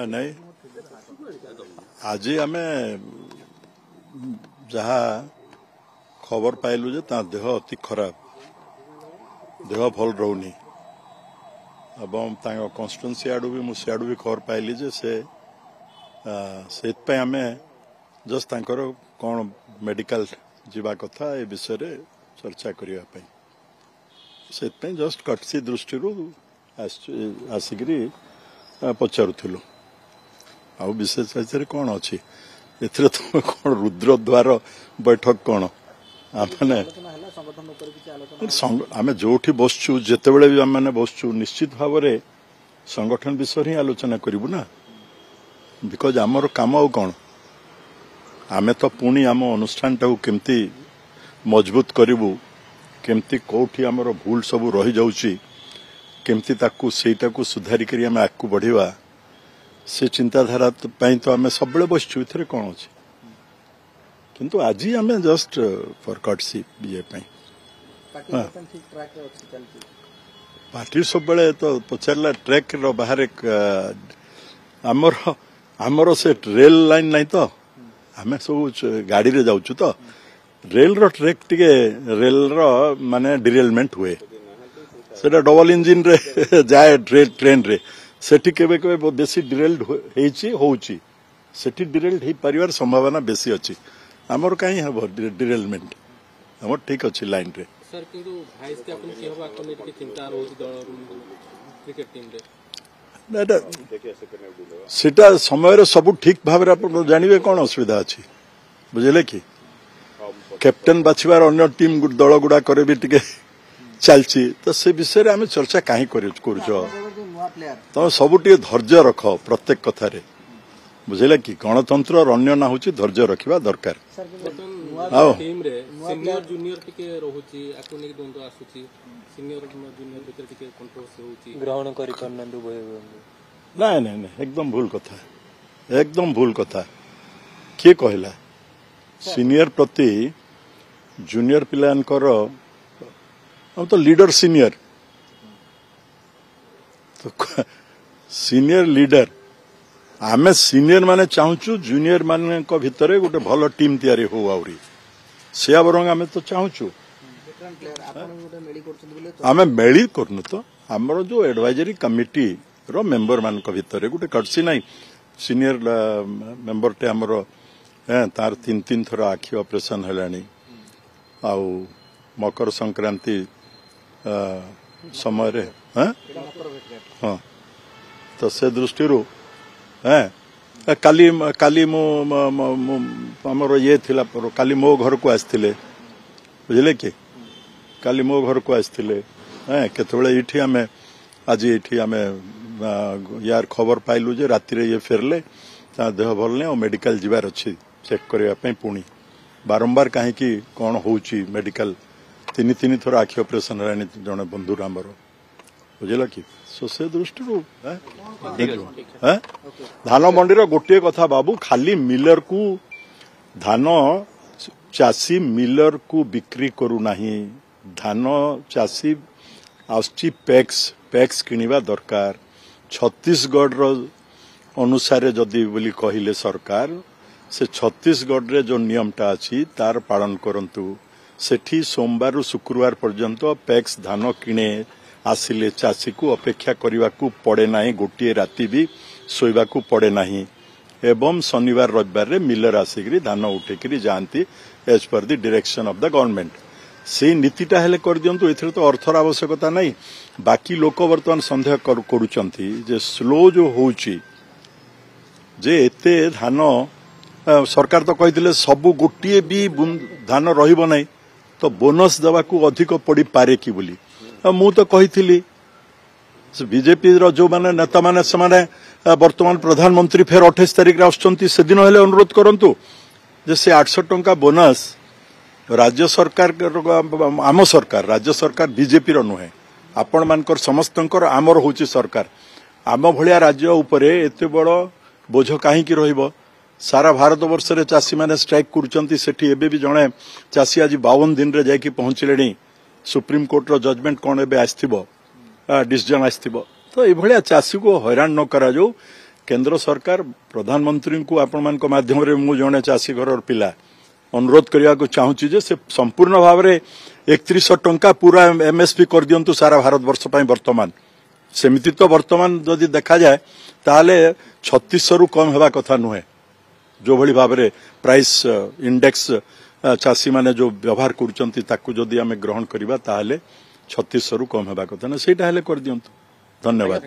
नहीं आज आम जहा खबर पाइलु जे देह अति खराब देह भल रोनी एवं कन्स्टिट्युएंसी आड़ू भी मुझे भी खबर पाइली जे से आम जस्ट कौन मेडिकल जीवा कथा ए विषय रे चर्चा करने से जस्ट कटसी दृष्टि आसिक पचारूलु आ विशेष विषय कौन अच्छी एथरे तुम कौन रुद्रद्वार बैठक कौन आम जो बसचु जिते बड़े भी आम बसचु निश्चित भाव में संगठन विषय ही आलोचना करूँ ना बिकज आमर काम आ कौन आम तो पुणी आम अनुष्ठान टाक केमती मजबूत करूँ केमती कौटी आमर भूल सब रही जाऊँगी केमती सेटाकू सुधारिक आम आगू बढ़िया से चिंताधारा तो आम सब बसचु इथे कौन अच्छे किंतु आज आम जस्ट फॉर कटसी ये पार्टी सब तो पचारा ट्रैक बाहर आमर आमर से रेल लाइन नहीं तो आम सब गाड़ी रे जाऊँ तो रेल रो ट्रैक टिके रेल रो माने डिरेलमेंट हुए सेटा डबल इंजिन रे जाए ट्रेन रे सेठी केबे केबे बेसी डिरेल्ड होउची सेठी डिरेल्ड हो पारिवार संभावना बेसी अच्छी आमर कहीं हम डिरेलमेंट आम ठीक अच्छी लाइन रे सर किंतु भाइस के अपन केहबा कोने टिके चिंता रहउची क्रिकेट टीम रे सेटा समय रे सब ठीक भाव रे अपन जानिबे कोन असुविधा अछि बुझले कि कैप्टेन बाछिबार अन्य टीम दल गुडा करे भी टिके चलची तो से विषय रे आम चर्चा कहीं तुम सब धैर्य रख प्रत्येक कथार बुझे कि गणतंत्र अन्य ना हूँ धैर्य रखा दरकार नहीं एकदम भूल कथा एकदम भूल कथा किए कहला सीनियर प्रति जूनियर पिलांकर हम तो लीडर सीनियर तो सीनियर लीडर आमे सीनियर माने चाहूचु जूनियर मान भितर गोटे भल टीम तैयारी हो आउरी से बरंग आमे तो चाहूचु आमे मेली करनु तो हमरो जो एडवाइजरी कमिटी रो मेंबर मान भितर गोटे कटसी नहीं सीनियर मेंबर टे हमरो तार तीन थर आखि ऑपरेशन हेलानी आउ मकर संक्रांति समय रे हाँ तो से दृष्टि काली काली मोर ये थिला काली मो घर को आसथिले बुझले कि काली मो घर को आसथिले केतबेले इठी आमे आज इठी आमे यार खबर पाइलु जे राति रे ये फेरले ता देह भल ने मेडिकल जिबार अछि चेक करबा पई पुणी बारंबार कहीं की कौन होउची मेडिकल तीन थर आखि ऑपरेशन रानी जने बंधु आमर बुझल कि से दृष्टि धान मंडी गोटे कथा बाबू खाली मिलर को धान चाषी मिलर को बिक्री करू नाही धान चाषी आसची पैक्स किनिबा दरकार छत्तीसगढ़ रो अनुसार जदि बोली कहिले सरकार से छत्तीसगढ़ रे जो नियमटा अछि तार पालन करंतु सेठी सोमवार रु शुक्रवार पर्यंत पैक्स धान किणे आसिले चाषी को अपेक्षा करने को पड़े नहीं गोटे राति भी शोवा को पड़े नहीं एवं शनिवार रविवार रे मिलर आसिक धान उठेकरी जाती as per the direction of the government से नीतिटा हेले कर दियंतु एथरे तो अर्थर आवश्यकता नहीं बाकी लोक वर्तमान संदेह करूचंती जे स्लो जो होउची जे एते धान सरकार तो कही सबु गोटे भी धान रहिबो नहीं तो बोनस देवा को अधिक पड़ी पारे कि बोली मु तो कही बीजेपी जो माने नेता माने समाने वर्तमान प्रधानमंत्री फेर 28 तारिख रे आछंती से दिन हेले अनुरोध करंतु जे से 800 टंका बोनस राज्य सरकार आम सरकार राज्य सरकार बीजेपी रो नुहे आपण मानकर समस्तंकर आमर होची सरकार आम भलिया राज्य उपरे एते बड़ बोझ काहे की रहिबो सारा भारत वर्ष रे चाषी माने स्ट्राइक करूचंती सेठी एबे भी जणे चाषी आज 52 दिन रे जाई पहुंचलेनी सुप्रीम कोर्ट रो जजमेंट कोन एबे आस्थिबो डिसीजन आस्थिबो तो ए भलिया चाषी को हैरान न करा जो केंद्र सरकार प्रधानमंत्री को आपण मान माध्यम मु जड़े चाषी घर पिला अनुरोध करने को चाहूँगी जे से संपूर्ण भाव में 3100 टंका पूरा एमएसपी कर दिंतु सारा भारत वर्ष वर्तमान सेमिति तो वर्तमान जदि देखा जाए ताले 3600 रु कम हेबा कथा नुहे जो भली भाव में प्राइस इंडेक्स चाषी माने जो व्यवहार करुचंती ताकू जदि आमे ग्रहण करिबा ताले 3600 रु कम हेबा कथा ना सेटा हेले कर दियंतु धन्यवाद।